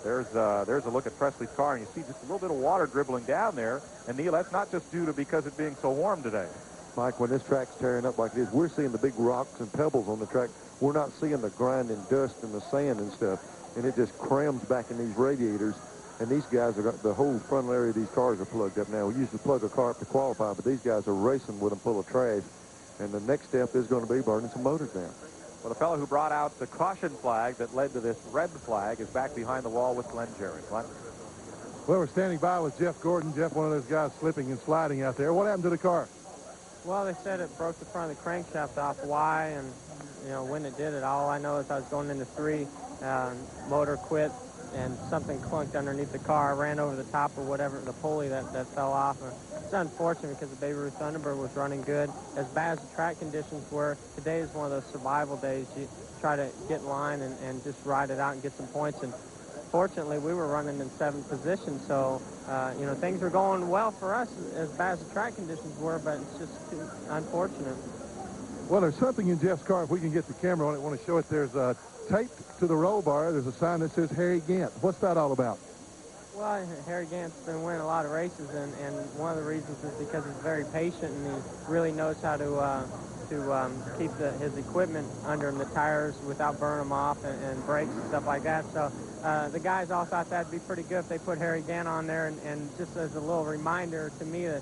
There's a look at Pressley's car, and you see just a little bit of water dribbling down there. And, Neil, that's not just due to because it being so warm today. Mike, when this track's tearing up like it is, we're seeing the big rocks and pebbles on the track. We're not seeing the grinding dust and the sand and stuff. And it just crams back in these radiators. And these guys are got the whole frontal area of these cars are plugged up now. We usually plug a car up to qualify, but these guys are racing with them full of trash. And the next step is going to be burning some motors down. Well, the fellow who brought out the caution flag that led to this red flag is back behind the wall with Glenn Jerry. Glenn? Well, we're standing by with Jeff Gordon. Jeff, one of those guys slipping and sliding out there. What happened to the car? Well, they said it broke the front of the crankshaft off. Why and, you know, when it did it, all I know is I was going into 3, motor quit, and something clunked underneath the car. I ran over the top of whatever, the pulley that fell off. It's unfortunate because the Baby Ruth Thunderbird was running good. As bad as the track conditions were, today is one of those survival days. You try to get in line and just ride it out and get some points. And fortunately, we were running in 7th position, so, you know, things were going well for us as bad as the track conditions were, but it's just unfortunate. Well, there's something in Jeff's car. If we can get the camera on it, I want to show it. There's taped to the roll bar. There's a sign that says Harry Gant. What's that all about? Well, Harry Gant's been winning a lot of races, and one of the reasons is because he's very patient and he really knows how to keep his equipment under him, the tires, without burning them off, and brakes and stuff like that. So the guys all thought that'd be pretty good if they put Harry Gant on there, and just as a little reminder to me to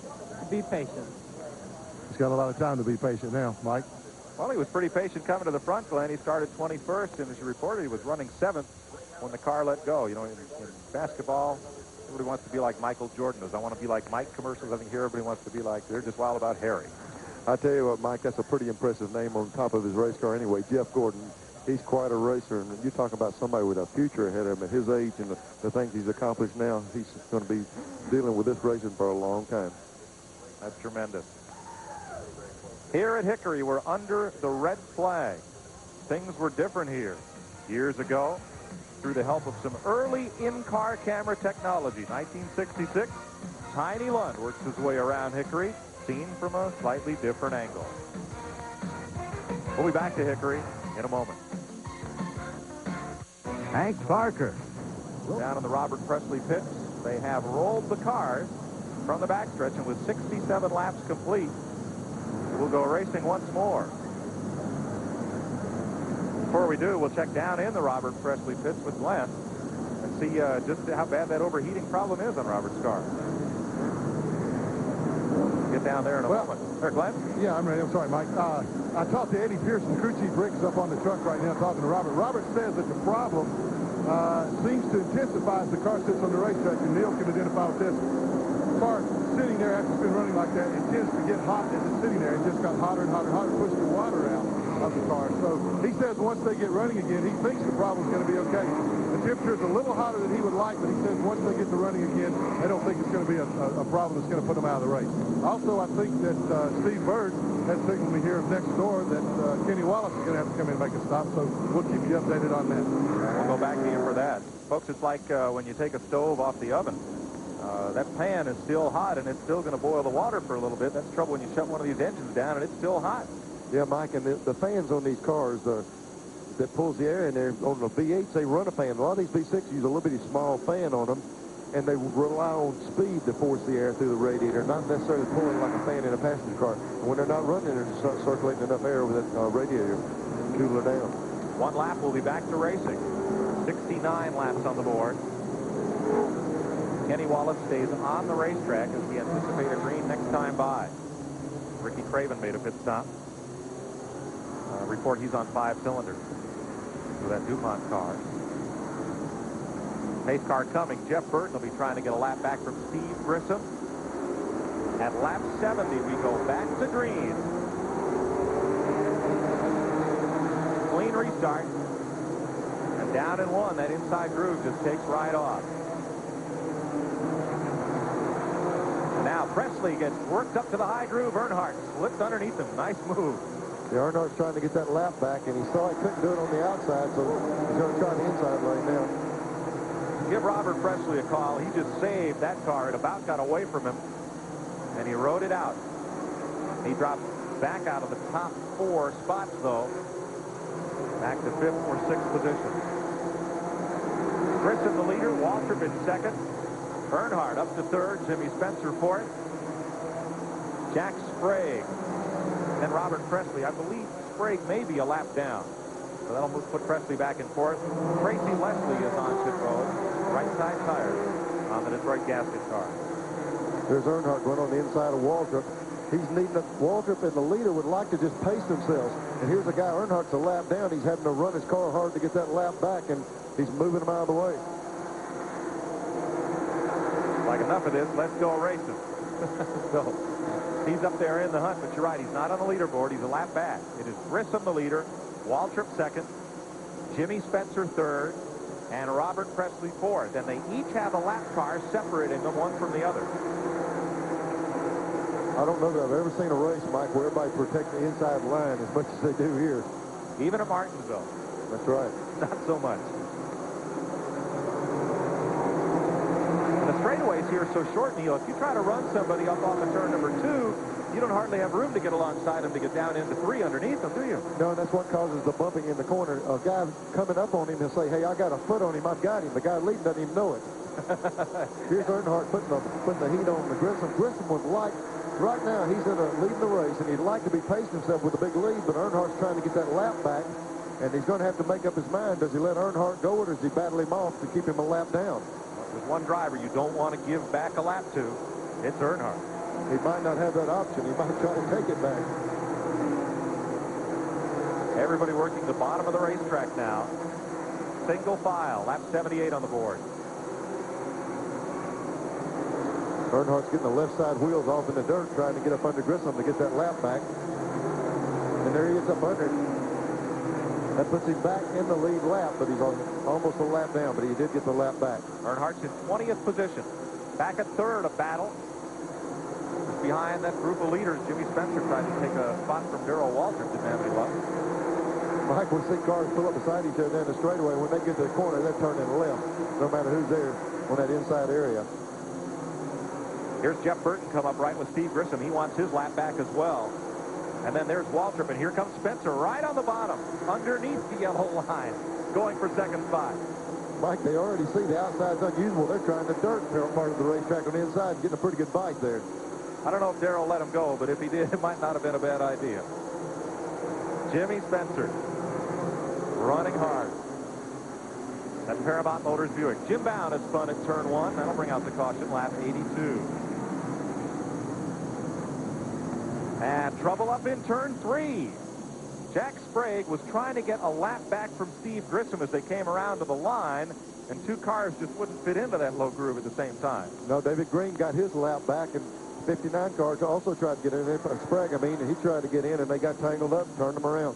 be patient. He's got a lot of time to be patient now, Mike. Well, he was pretty patient coming to the front, Glenn. He started 21st, and as you reported, he was running 7th when the car let go. You know, in basketball, everybody wants to be like Michael Jordan does. I want to be like Mike commercials. I think here everybody wants to be like, they're just wild about Harry. I tell you what, Mike, that's a pretty impressive name on top of his race car anyway. Jeff Gordon, he's quite a racer, and you talk about somebody with a future ahead of him at his age and the things he's accomplished now. He's going to be dealing with this racing for a long time. That's tremendous. Here at Hickory, we're under the red flag. Things were different here years ago through the help of some early in-car camera technology. 1966, Tiny Lund works his way around Hickory, seen from a slightly different angle. We'll be back to Hickory in a moment. Hank Parker. Down in the Robert Pressley pits, they have rolled the cars from the backstretch, and with 67 laps complete, we'll go racing once more. Before we do, we'll check down in the Robert Pressley pits with Glenn and see just how bad that overheating problem is on Robert's car. Get down there in a moment. There, Glenn? Yeah, I'm ready. I'm sorry, Mike. I talked to Eddie Pearson, crew chief. Rick is up on the truck right now talking to Robert. Robert says that the problem seems to intensify as the car sits on the racetrack, and Neil can identify with this. The car sitting there after it's been running like that, it tends to get hot as it's sitting there. It just got hotter and hotter and hotter, pushing the water out of the car. So he says once they get running again, he thinks the problem's going to be okay. The temperature is a little hotter than he would like, but he says once they get to running again, I don't think it's going to be a problem that's going to put them out of the race. Also, I think that Steve Bird has signaled me here next door that Kenny Wallace is going to have to come in and make a stop, so we'll keep you updated on that. We'll go back to you for that. Folks, it's like when you take a stove off the oven. That pan is still hot, and it's still going to boil the water for a little bit. That's the trouble when you shut one of these engines down, and it's still hot. Yeah, Mike, and the fans on these cars that pulls the air in there, on the V8s, they run a fan. A lot of these V6 use a little bitty small fan on them, and they rely on speed to force the air through the radiator, not necessarily pulling like a fan in a passenger car. And when they're not running, they're not circulating enough air with that radiator to cool it down. One lap, we'll be back to racing. 69 laps on the board. Kenny Wallace stays on the racetrack as we anticipate a green next time by. Ricky Craven made a pit stop. Report he's on 5 cylinders with that DuPont car. Pace car coming. Jeff Burton will be trying to get a lap back from Steve Grissom. At lap 70, we go back to green. Clean restart. And down in 1, that inside groove just takes right off. And now Pressley gets worked up to the high groove. Earnhardt slipped underneath him. Nice move. The Earnhardt's trying to get that lap back, and he saw he couldn't do it on the outside, so he's going to try the inside lane now. Give Robert Pressley a call. He just saved that car. It about got away from him, and he rode it out. He dropped back out of the top 4 spots, though, back to 5th or 6th position. Grissom the leader, Waltrip in second. Earnhardt up to third, Jimmy Spencer fourth. Jack Sprague and Robert Pressley. I believe Sprague may be a lap down. So that'll put Pressley back in fourth. Tracy Leslie is on pit road. Right side tires on the Detroit gasket car. There's Earnhardt going on the inside of Waltrip. He's needing Waltrip and the leader would like to just pace themselves. And here's a guy, Earnhardt's a lap down. He's having to run his car hard to get that lap back, and he's moving him out of the way. Like enough of this, let's go racing. So he's up there in the hunt, but you're right, he's not on the leaderboard. He's a lap back. It is Grissom the leader, Waltrip second, Jimmy Spencer third, and Robert Pressley fourth. And they each have a lap car separating them one from the other. I don't know that I've ever seen a race, Mike, where everybody protects the inside line as much as they do here. Even at Martinsville. That's right. Not so much. And the straightaways here are so short, Neil. If you try to run somebody up off of turn number 2, you don't hardly have room to get alongside them to get down into 3 underneath them, do you? No, and that's what causes the bumping in the corner. A guy coming up on him and say, hey, I got a foot on him, I've got him. The guy leading doesn't even know it. Here's Earnhardt putting the heat on the Grissom. Grissom would like, right now, he's leading the race, and he'd like to be pacing himself with a big lead, but Earnhardt's trying to get that lap back, and he's going to have to make up his mind. Does he let Earnhardt go, or does he battle him off to keep him a lap down? There's one driver you don't want to give back a lap to. It's Earnhardt. He might not have that option. He might try to take it back. Everybody working the bottom of the racetrack now. Single file, lap 78 on the board. Earnhardt's getting the left side wheels off in the dirt, trying to get up under Grissom to get that lap back. And there he is up under it. That puts him back in the lead lap, but he's almost a lap down, but he did get the lap back. Earnhardt's in 20th position. Back at third, a battle. Behind that group of leaders, Jimmy Spencer tried to take a spot from Darrell Waltrip. Didn't have any luck. Mike, we see cars pull up beside each other down the straightaway. When they get to the corner, they're turning left, no matter who's there on that inside area. Here's Jeff Burton come up right with Steve Grissom. He wants his lap back as well. And then there's Waltrip, and here comes Spencer right on the bottom, underneath the yellow line, going for second spot. Mike, they already see the outside's unusual. They're trying the dirt part of the racetrack on the inside and getting a pretty good bite there. I don't know if Darrell let him go, but if he did, it might not have been a bad idea. Jimmy Spencer running hard. That Paramount Motors Buick. Jim Bown has spun at turn 1. That'll bring out the caution, lap 82. And trouble up in turn 3. Jack Sprague was trying to get a lap back from Steve Grissom as they came around to the line, and 2 cars just wouldn't fit into that low groove at the same time. No, David Green got his lap back, and 59 cars also tried to get in there. Sprague, and he tried to get in, and they got tangled up and turned them around.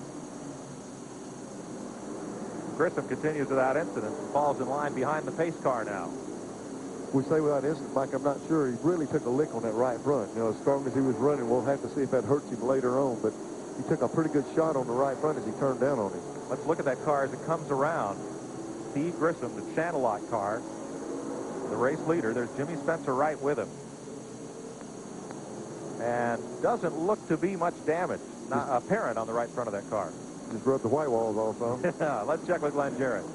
Grissom continues without incident and falls in line behind the pace car now. We say without incident, Mike, I'm not sure. He really took a lick on that right front. You know, as strong as he was running, we'll have to see if that hurts him later on. But he took a pretty good shot on the right front as he turned down on him. Let's look at that car as it comes around. Steve Grissom, the Channellock car, the race leader. There's Jimmy Spencer right with him. And doesn't look to be much damage. Not apparent on the right front of that car. Just rubbed the white walls off some. Yeah, let's check with Glenn Jarrett.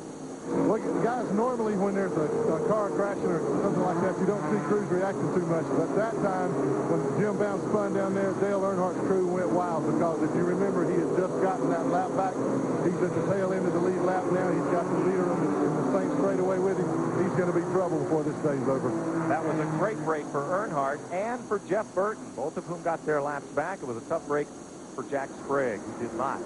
Look, guys, normally when there's a car crashing or something like that, you don't see crews reacting too much. But that time, when Jim Bown spun down there, Dale Earnhardt's crew went wild because if you remember, he had just gotten that lap back. He's at the tail end of the lead lap now. He's got the leader in the same straightaway with him. He's going to be trouble before this day's over. That was a great break for Earnhardt and for Jeff Burton, both of whom got their laps back. It was a tough break for Jack Sprague, who did not.